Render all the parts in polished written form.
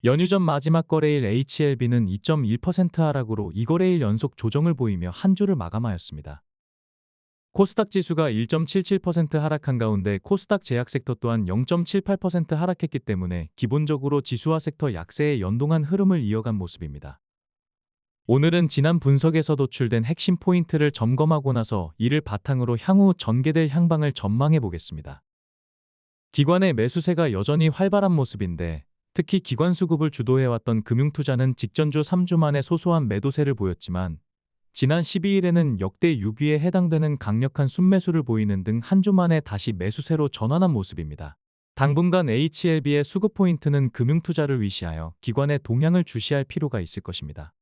연휴 전 마지막 거래일 HLB는 2.1% 하락으로 2거래일 연속 조정을 보이며 한 주를 마감하였습니다. 코스닥 지수가 1.77% 하락한 가운데 코스닥 제약 섹터 또한 0.78% 하락했기 때문에 기본적으로 지수와 섹터 약세에 연동한 흐름을 이어간 모습입니다. 오늘은 지난 분석에서 도출된 핵심 포인트를 점검하고 나서 이를 바탕으로 향후 전개될 향방을 전망해 보겠습니다. 기관의 매수세가 여전히 활발한 모습인데 특히 기관 수급을 주도해왔던 금융투자는 직전주 3주 만에 소소한 매도세를 보였지만 지난 12일에는 역대 6위에 해당되는 강력한 순매수를 보이는 등 한 주 만에 다시 매수세로 전환한 모습입니다. 당분간 HLB의 수급 포인트는 금융투자를 위시하여 기관의 동향을 주시할 필요가 있을 것입니다.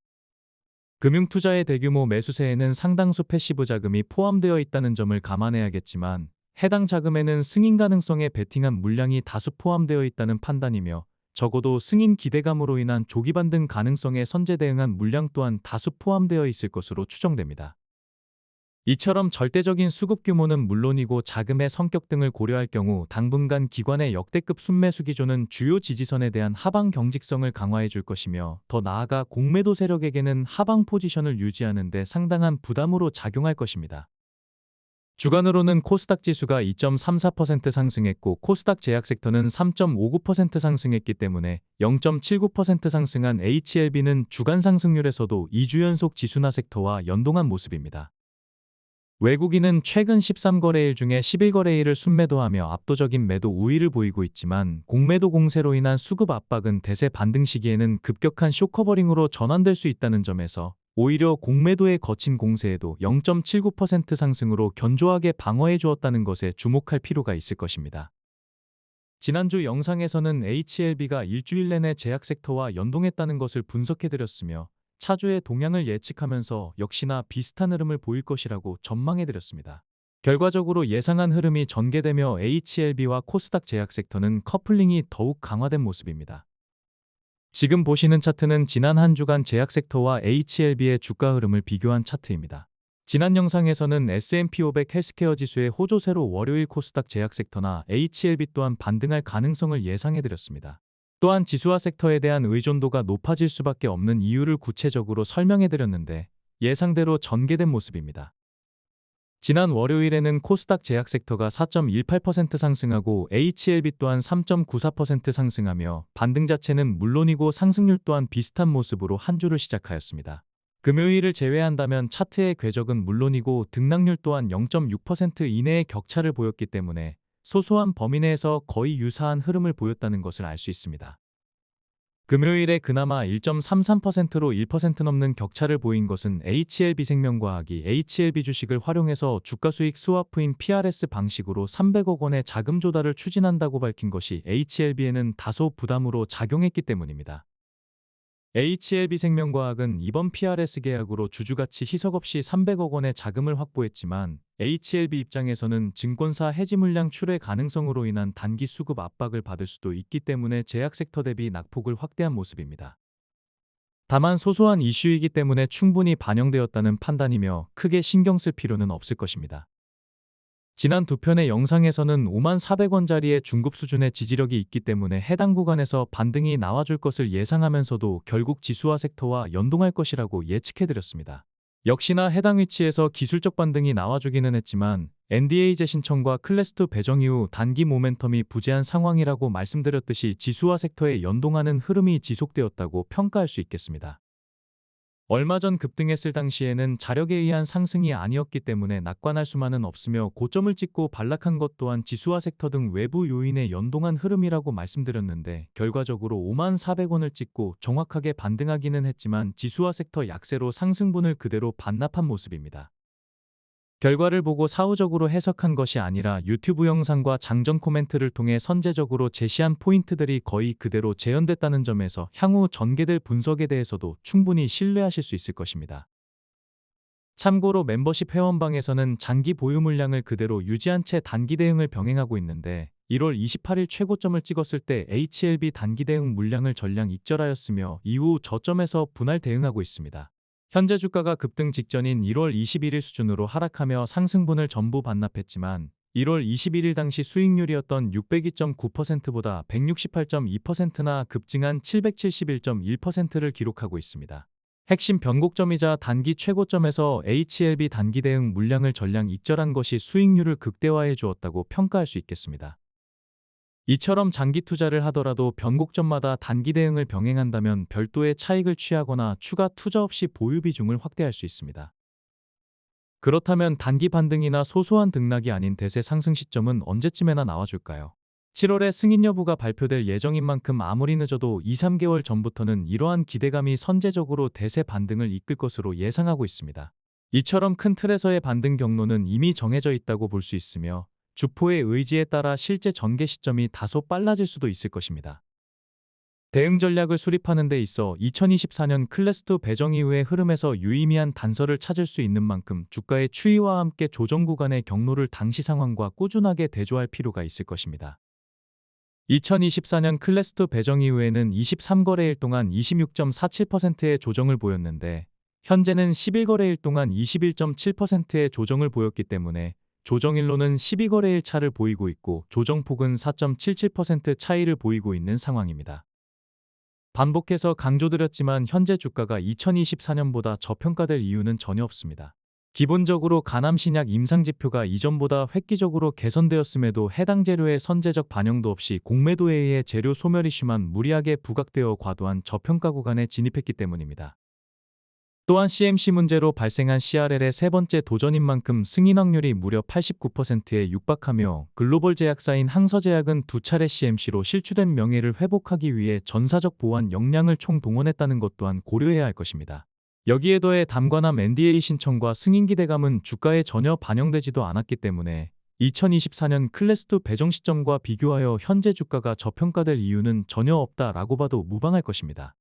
금융투자의 대규모 매수세에는 상당수 패시브 자금이 포함되어 있다는 점을 감안해야겠지만 해당 자금에는 승인 가능성에 베팅한 물량이 다수 포함되어 있다는 판단이며 적어도 승인 기대감으로 인한 조기 반등 가능성에 선제 대응한 물량 또한 다수 포함되어 있을 것으로 추정됩니다. 이처럼 절대적인 수급 규모는 물론이고 자금의 성격 등을 고려할 경우 당분간 기관의 역대급 순매수 기조는 주요 지지선에 대한 하방 경직성을 강화해 줄 것이며 더 나아가 공매도 세력에게는 하방 포지션을 유지하는 데 상당한 부담으로 작용할 것입니다. 주간으로는 코스닥 지수가 2.34% 상승했고 코스닥 제약 섹터는 3.59% 상승했기 때문에 0.79% 상승한 HLB는 주간 상승률에서도 2주 연속 지수나 섹터와 연동한 모습입니다. 외국인은 최근 13거래일 중에 11거래일을 순매도하며 압도적인 매도 우위를 보이고 있지만 공매도 공세로 인한 수급 압박은 대세 반등 시기에는 급격한 쇼커버링으로 전환될 수 있다는 점에서 오히려 공매도의 거친 공세에도 0.79% 상승으로 견조하게 방어해 주었다는 것에 주목할 필요가 있을 것입니다. 지난주 영상에서는 HLB가 일주일 내내 제약 섹터와 연동했다는 것을 분석해드렸으며 차주의 동향을 예측하면서 역시나 비슷한 흐름을 보일 것이라고 전망해드렸습니다. 결과적으로 예상한 흐름이 전개되며 HLB와 코스닥 제약 섹터는 커플링이 더욱 강화된 모습입니다. 지금 보시는 차트는 지난 한 주간 제약 섹터와 HLB의 주가 흐름을 비교한 차트입니다. 지난 영상에서는 S&P 500 헬스케어 지수의 호조세로 월요일 코스닥 제약 섹터나 HLB 또한 반등할 가능성을 예상해드렸습니다. 또한 지수와 섹터에 대한 의존도가 높아질 수밖에 없는 이유를 구체적으로 설명해드렸는데 예상대로 전개된 모습입니다. 지난 월요일에는 코스닥 제약 섹터가 4.18% 상승하고 HLB 또한 3.94% 상승하며 반등 자체는 물론이고 상승률 또한 비슷한 모습으로 한 주를 시작하였습니다. 금요일을 제외한다면 차트의 궤적은 물론이고 등락률 또한 0.6% 이내의 격차를 보였기 때문에 소소한 범위 내에서 거의 유사한 흐름을 보였다는 것을 알 수 있습니다. 금요일에 그나마 1.33%로 1% 넘는 격차를 보인 것은 HLB생명과학이 HLB 주식을 활용해서 주가수익 스와프인 PRS 방식으로 300억 원의 자금 조달을 추진한다고 밝힌 것이 HLB에는 다소 부담으로 작용했기 때문입니다. HLB생명과학은 이번 PRS 계약으로 주주가치 희석 없이 300억 원의 자금을 확보했지만 HLB 입장에서는 증권사 해지 물량 출회 가능성으로 인한 단기 수급 압박을 받을 수도 있기 때문에 제약 섹터 대비 낙폭을 확대한 모습입니다. 다만 소소한 이슈이기 때문에 충분히 반영되었다는 판단이며 크게 신경 쓸 필요는 없을 것입니다. 지난 두 편의 영상에서는 54,400원짜리의 중급 수준의 지지력이 있기 때문에 해당 구간에서 반등이 나와줄 것을 예상하면서도 결국 지수와 섹터와 연동할 것이라고 예측해드렸습니다. 역시나 해당 위치에서 기술적 반등이 나와주기는 했지만 NDA 재신청과 클래스2 배정 이후 단기 모멘텀이 부재한 상황이라고 말씀드렸듯이 지수와 섹터에 연동하는 흐름이 지속되었다고 평가할 수 있겠습니다. 얼마 전 급등했을 당시에는 자력에 의한 상승이 아니었기 때문에 낙관할 수만은 없으며 고점을 찍고 반락한 것 또한 지수와 섹터 등 외부 요인에 연동한 흐름이라고 말씀드렸는데 결과적으로 54,400원을 찍고 정확하게 반등하기는 했지만 지수와 섹터 약세로 상승분을 그대로 반납한 모습입니다. 결과를 보고 사후적으로 해석한 것이 아니라 유튜브 영상과 장전 코멘트를 통해 선제적으로 제시한 포인트들이 거의 그대로 재현됐다는 점에서 향후 전개될 분석에 대해서도 충분히 신뢰하실 수 있을 것입니다. 참고로 멤버십 회원방에서는 장기 보유 물량을 그대로 유지한 채 단기 대응을 병행하고 있는데 1월 28일 최고점을 찍었을 때 HLB 단기 대응 물량을 전량 익절하였으며 이후 저점에서 분할 대응하고 있습니다. 현재 주가가 급등 직전인 1월 21일 수준으로 하락하며 상승분을 전부 반납했지만 1월 21일 당시 수익률이었던 602.9%보다 168.2%나 급증한 771.1%를 기록하고 있습니다. 핵심 변곡점이자 단기 최고점에서 HLB 단기 대응 물량을 전량 익절한 것이 수익률을 극대화해 주었다고 평가할 수 있겠습니다. 이처럼 장기 투자를 하더라도 변곡점마다 단기 대응을 병행한다면 별도의 차익을 취하거나 추가 투자 없이 보유 비중을 확대할 수 있습니다. 그렇다면 단기 반등이나 소소한 등락이 아닌 대세 상승 시점은 언제쯤에나 나와줄까요? 7월에 승인 여부가 발표될 예정인 만큼 아무리 늦어도 2~3개월 전부터는 이러한 기대감이 선제적으로 대세 반등을 이끌 것으로 예상하고 있습니다. 이처럼 큰 틀에서의 반등 경로는 이미 정해져 있다고 볼 수 있으며 주포의 의지에 따라 실제 전개 시점이 다소 빨라질 수도 있을 것입니다. 대응 전략을 수립하는 데 있어 2024년 클래스2 배정 이후의 흐름에서 유의미한 단서를 찾을 수 있는 만큼 주가의 추이와 함께 조정 구간의 경로를 당시 상황과 꾸준하게 대조할 필요가 있을 것입니다. 2024년 클래스2 배정 이후에는 23거래일 동안 26.47%의 조정을 보였는데 현재는 11거래일 동안 21.7%의 조정을 보였기 때문에 조정일로는 12거래일 차를 보이고 있고 조정폭은 4.77% 차이를 보이고 있는 상황입니다. 반복해서 강조드렸지만 현재 주가가 2024년보다 저평가될 이유는 전혀 없습니다. 기본적으로 가남신약 임상지표가 이전보다 획기적으로 개선되었음에도 해당 재료의 선제적 반영도 없이 공매도에 의해 재료 소멸 이슈만 무리하게 부각되어 과도한 저평가 구간에 진입했기 때문입니다. 또한 CMC 문제로 발생한 CRL의 세 번째 도전인 만큼 승인 확률이 무려 89%에 육박하며 글로벌 제약사인 항서제약은 두 차례 CMC로 실추된 명예를 회복하기 위해 전사적 보완 역량을 총동원했다는 것 또한 고려해야 할 것입니다. 여기에 더해 담관함 NDA 신청과 승인 기대감은 주가에 전혀 반영되지도 않았기 때문에 2024년 클래스2 배정 시점과 비교하여 현재 주가가 저평가될 이유는 전혀 없다라고 봐도 무방할 것입니다.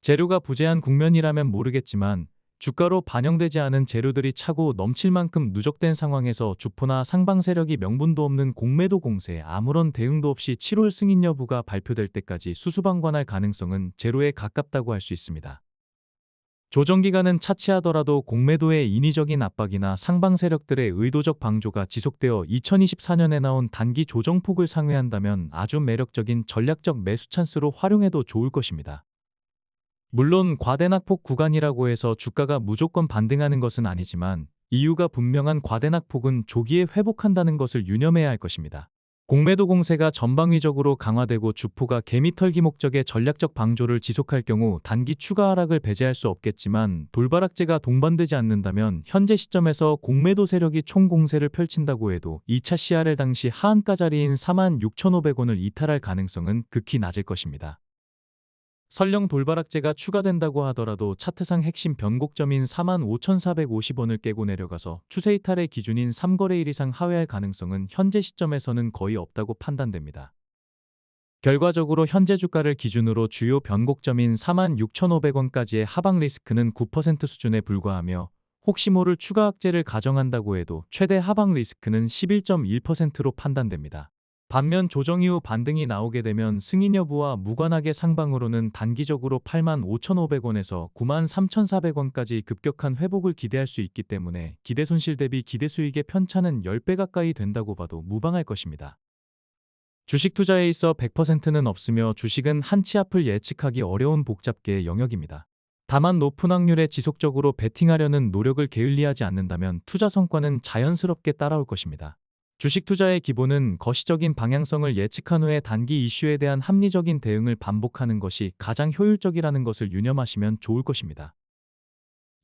재료가 부재한 국면이라면 모르겠지만 주가로 반영되지 않은 재료들이 차고 넘칠 만큼 누적된 상황에서 주포나 상방 세력이 명분도 없는 공매도 공세에 아무런 대응도 없이 7월 승인 여부가 발표될 때까지 수수방관할 가능성은 제로에 가깝다고 할 수 있습니다. 조정기간은 차치하더라도 공매도의 인위적인 압박이나 상방 세력들의 의도적 방조가 지속되어 2024년에 나온 단기 조정폭을 상회한다면 아주 매력적인 전략적 매수 찬스로 활용해도 좋을 것입니다. 물론 과대낙폭 구간이라고 해서 주가가 무조건 반등하는 것은 아니지만 이유가 분명한 과대낙폭은 조기에 회복한다는 것을 유념해야 할 것입니다. 공매도 공세가 전방위적으로 강화되고 주포가 개미털기 목적의 전략적 방조를 지속할 경우 단기 추가 하락을 배제할 수 없겠지만 돌바락제가 동반되지 않는다면 현재 시점에서 공매도 세력이 총공세를 펼친다고 해도 2차 CRL 당시 하한가 자리인 46,500원을 이탈할 가능성은 극히 낮을 것입니다. 설령 돌바락제가 추가된다고 하더라도 차트상 핵심 변곡점인 45,450원을 깨고 내려가서 추세 이탈의 기준인 3거래일 이상 하회할 가능성은 현재 시점에서는 거의 없다고 판단됩니다. 결과적으로 현재 주가를 기준으로 주요 변곡점인 46,500원까지의 하방 리스크는 9% 수준에 불과하며 혹시 모를 추가 악재를 가정한다고 해도 최대 하방 리스크는 11.1%로 판단됩니다. 반면 조정 이후 반등이 나오게 되면 승인 여부와 무관하게 상방으로는 단기적으로 85,500원에서 93,400원까지 급격한 회복을 기대할 수 있기 때문에 기대 손실 대비 기대 수익의 편차는 10배 가까이 된다고 봐도 무방할 것입니다. 주식 투자에 있어 100%는 없으며 주식은 한 치 앞을 예측하기 어려운 복잡계의 영역입니다. 다만 높은 확률에 지속적으로 베팅하려는 노력을 게을리하지 않는다면 투자 성과는 자연스럽게 따라올 것입니다. 주식 투자의 기본은 거시적인 방향성을 예측한 후에 단기 이슈에 대한 합리적인 대응을 반복하는 것이 가장 효율적이라는 것을 유념하시면 좋을 것입니다.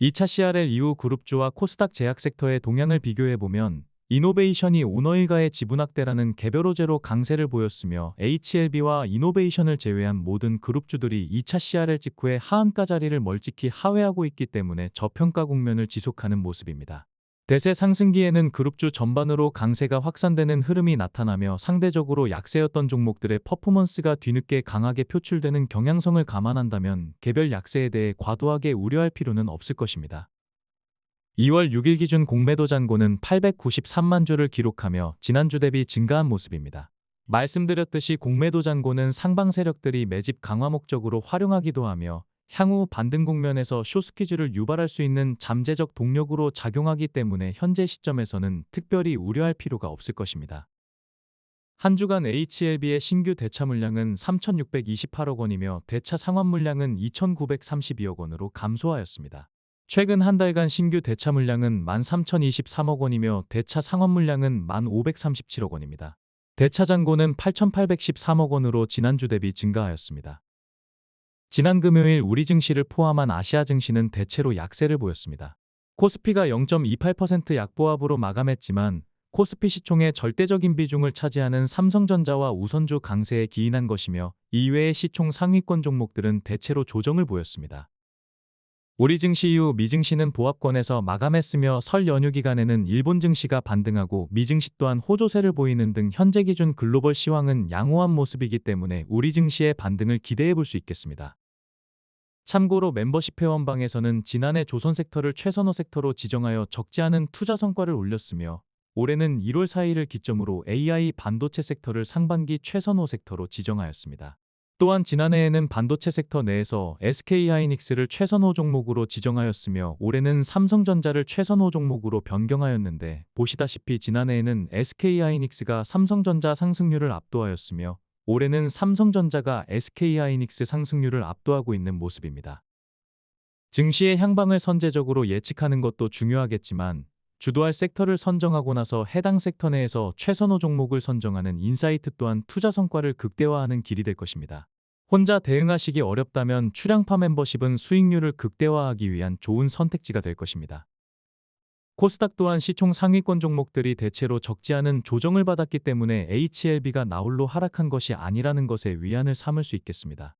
2차 CRL 이후 그룹주와 코스닥 제약 섹터의 동향을 비교해보면 이노베이션이 오너일가의 지분 확대라는 개별호재로 강세를 보였으며 HLB와 이노베이션을 제외한 모든 그룹주들이 2차 CRL 직후에 하한가 자리를 멀찍이 하회하고 있기 때문에 저평가 국면을 지속하는 모습입니다. 대세 상승기에는 그룹주 전반으로 강세가 확산되는 흐름이 나타나며 상대적으로 약세였던 종목들의 퍼포먼스가 뒤늦게 강하게 표출되는 경향성을 감안한다면 개별 약세에 대해 과도하게 우려할 필요는 없을 것입니다. 2월 6일 기준 공매도 잔고는 893만 주를 기록하며 지난주 대비 증가한 모습입니다. 말씀드렸듯이 공매도 잔고는 상방 세력들이 매집 강화 목적으로 활용하기도 하며 향후 반등 국면에서 숏스퀴즈를 유발할 수 있는 잠재적 동력으로 작용하기 때문에 현재 시점에서는 특별히 우려할 필요가 없을 것입니다. 한 주간 HLB의 신규 대차 물량은 3,628억 원이며 대차 상환 물량은 2,932억 원으로 감소하였습니다. 최근 한 달간 신규 대차 물량은 13,023억 원이며 대차 상환 물량은 1,537억 원입니다. 대차 잔고는 8,813억 원으로 지난주 대비 증가하였습니다. 지난 금요일 우리 증시를 포함한 아시아 증시는 대체로 약세를 보였습니다. 코스피가 0.28% 약보합으로 마감했지만 코스피 시총의 절대적인 비중을 차지하는 삼성전자와 우선주 강세에 기인한 것이며 이외의 시총 상위권 종목들은 대체로 조정을 보였습니다. 우리 증시 이후 미증시는 보합권에서 마감했으며 설 연휴 기간에는 일본 증시가 반등하고 미증시 또한 호조세를 보이는 등 현재 기준 글로벌 시황은 양호한 모습이기 때문에 우리 증시의 반등을 기대해 볼 수 있겠습니다. 참고로 멤버십 회원방에서는 지난해 조선 섹터를 최선호 섹터로 지정하여 적지 않은 투자 성과를 올렸으며 올해는 1월 4일을 기점으로 AI 반도체 섹터를 상반기 최선호 섹터로 지정하였습니다. 또한 지난해에는 반도체 섹터 내에서 SK하이닉스를 최선호 종목으로 지정하였으며 올해는 삼성전자를 최선호 종목으로 변경하였는데 보시다시피 지난해에는 SK하이닉스가 삼성전자 상승률을 압도하였으며 올해는 삼성전자가 SK하이닉스 상승률을 압도하고 있는 모습입니다. 증시의 향방을 선제적으로 예측하는 것도 중요하겠지만 주도할 섹터를 선정하고 나서 해당 섹터 내에서 최선호 종목을 선정하는 인사이트 또한 투자 성과를 극대화하는 길이 될 것입니다. 혼자 대응하시기 어렵다면 출양파 멤버십은 수익률을 극대화하기 위한 좋은 선택지가 될 것입니다. 코스닥 또한 시총 상위권 종목들이 대체로 적지 않은 조정을 받았기 때문에 HLB가 나홀로 하락한 것이 아니라는 것에 위안을 삼을 수 있겠습니다.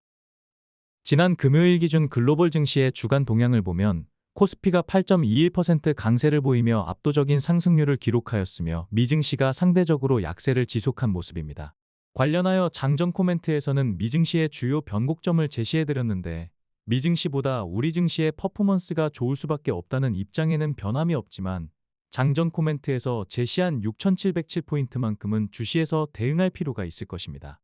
지난 금요일 기준 글로벌 증시의 주간 동향을 보면 코스피가 8.21% 강세를 보이며 압도적인 상승률을 기록하였으며 미증시가 상대적으로 약세를 지속한 모습입니다. 관련하여 장전 코멘트에서는 미증시의 주요 변곡점을 제시해드렸는데 미증시보다 우리 증시의 퍼포먼스가 좋을 수밖에 없다는 입장에는 변함이 없지만 장전 코멘트에서 제시한 6,707포인트만큼은 주시에서 대응할 필요가 있을 것입니다.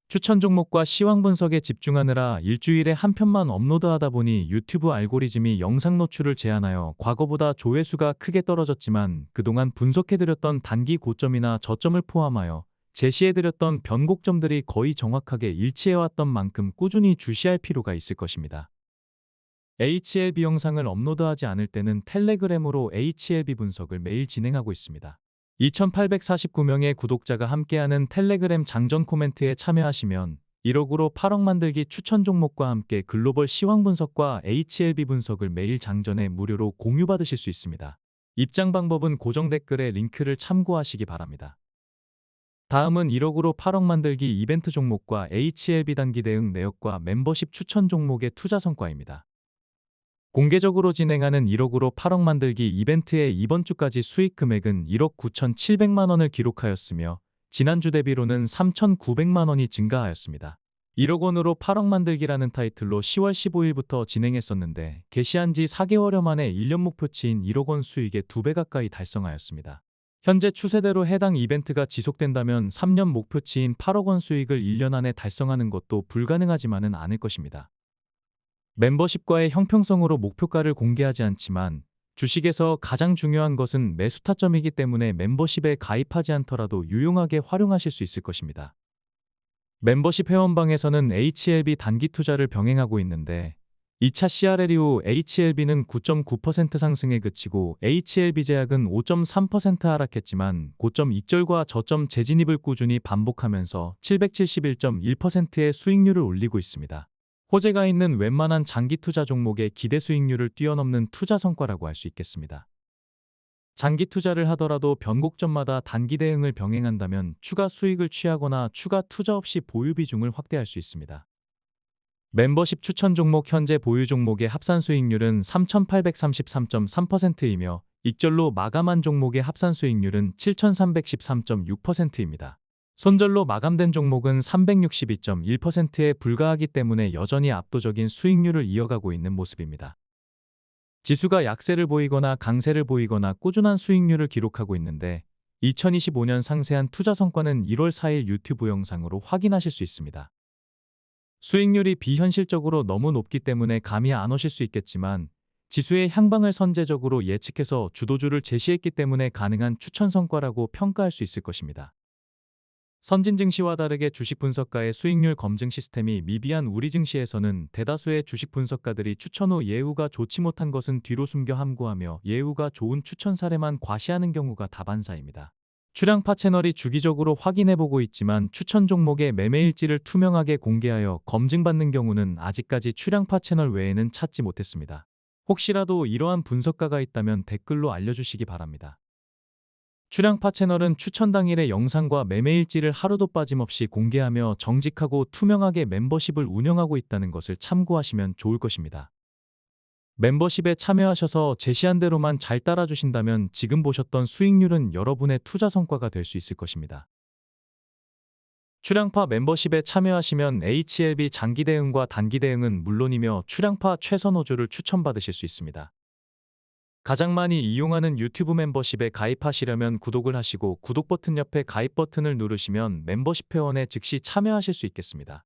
추천 종목과 시황 분석에 집중하느라 일주일에 한 편만 업로드하다 보니 유튜브 알고리즘이 영상 노출을 제한하여 과거보다 조회수가 크게 떨어졌지만 그동안 분석해드렸던 단기 고점이나 저점을 포함하여 제시해드렸던 변곡점들이 거의 정확하게 일치해왔던 만큼 꾸준히 주시할 필요가 있을 것입니다. HLB 영상을 업로드하지 않을 때는 텔레그램으로 HLB 분석을 매일 진행하고 있습니다. 2,849명의 구독자가 함께하는 텔레그램 장전 코멘트에 참여하시면 1억으로 8억 만들기 추천 종목과 함께 글로벌 시황 분석과 HLB 분석을 매일 장전해 무료로 공유받으실 수 있습니다. 입장 방법은 고정 댓글에 링크를 참고하시기 바랍니다. 다음은 1억으로 8억 만들기 이벤트 종목과 HLB 단기 대응 내역과 멤버십 추천 종목의 투자 성과입니다. 공개적으로 진행하는 1억으로 8억 만들기 이벤트의 이번 주까지 수익 금액은 1억 9,700만 원을 기록하였으며 지난주 대비로는 3,900만 원이 증가하였습니다. 1억 원으로 8억 만들기라는 타이틀로 10월 15일부터 진행했었는데 개시한 지 4개월여 만에 1년 목표치인 1억 원 수익의 2배 가까이 달성하였습니다. 현재 추세대로 해당 이벤트가 지속된다면 3년 목표치인 8억 원 수익을 1년 안에 달성하는 것도 불가능하지만은 않을 것입니다. 멤버십과의 형평성으로 목표가를 공개하지 않지만 주식에서 가장 중요한 것은 매수 타점이기 때문에 멤버십에 가입하지 않더라도 유용하게 활용하실 수 있을 것입니다. 멤버십 회원방에서는 HLB 단기 투자를 병행하고 있는데 2차 CRL 이후 HLB는 9.9% 상승에 그치고 HLB 제약은 5.3% 하락했지만 고점 익절과 저점 재진입을 꾸준히 반복하면서 771.1%의 수익률을 올리고 있습니다. 호재가 있는 웬만한 장기 투자 종목의 기대 수익률을 뛰어넘는 투자 성과라고 할 수 있겠습니다. 장기 투자를 하더라도 변곡점마다 단기 대응을 병행한다면 추가 수익을 취하거나 추가 투자 없이 보유 비중을 확대할 수 있습니다. 멤버십 추천 종목 현재 보유 종목의 합산 수익률은 3,833.3%이며 익절로 마감한 종목의 합산 수익률은 7,313.6%입니다. 손절로 마감된 종목은 362.1%에 불과하기 때문에 여전히 압도적인 수익률을 이어가고 있는 모습입니다. 지수가 약세를 보이거나 강세를 보이거나 꾸준한 수익률을 기록하고 있는데 2025년 상세한 투자 성과는 1월 4일 유튜브 영상으로 확인하실 수 있습니다. 수익률이 비현실적으로 너무 높기 때문에 감이 안 오실 수 있겠지만 지수의 향방을 선제적으로 예측해서 주도주를 제시했기 때문에 가능한 추천 성과라고 평가할 수 있을 것입니다. 선진 증시와 다르게 주식 분석가의 수익률 검증 시스템이 미비한 우리 증시에서는 대다수의 주식 분석가들이 추천 후 예후가 좋지 못한 것은 뒤로 숨겨 함구하며 예후가 좋은 추천 사례만 과시하는 경우가 다반사입니다. 출향파 채널이 주기적으로 확인해보고 있지만 추천 종목의 매매일지를 투명하게 공개하여 검증받는 경우는 아직까지 출향파 채널 외에는 찾지 못했습니다. 혹시라도 이러한 분석가가 있다면 댓글로 알려주시기 바랍니다. 출향파 채널은 추천 당일의 영상과 매매일지를 하루도 빠짐없이 공개하며 정직하고 투명하게 멤버십을 운영하고 있다는 것을 참고하시면 좋을 것입니다. 멤버십에 참여하셔서 제시한 대로만 잘 따라주신다면 지금 보셨던 수익률은 여러분의 투자 성과가 될 수 있을 것입니다. 출향파 멤버십에 참여하시면 HLB 장기 대응과 단기 대응은 물론이며 출향파 최선 5주를 추천받으실 수 있습니다. 가장 많이 이용하는 유튜브 멤버십에 가입하시려면 구독을 하시고 구독 버튼 옆에 가입 버튼을 누르시면 멤버십 회원에 즉시 참여하실 수 있겠습니다.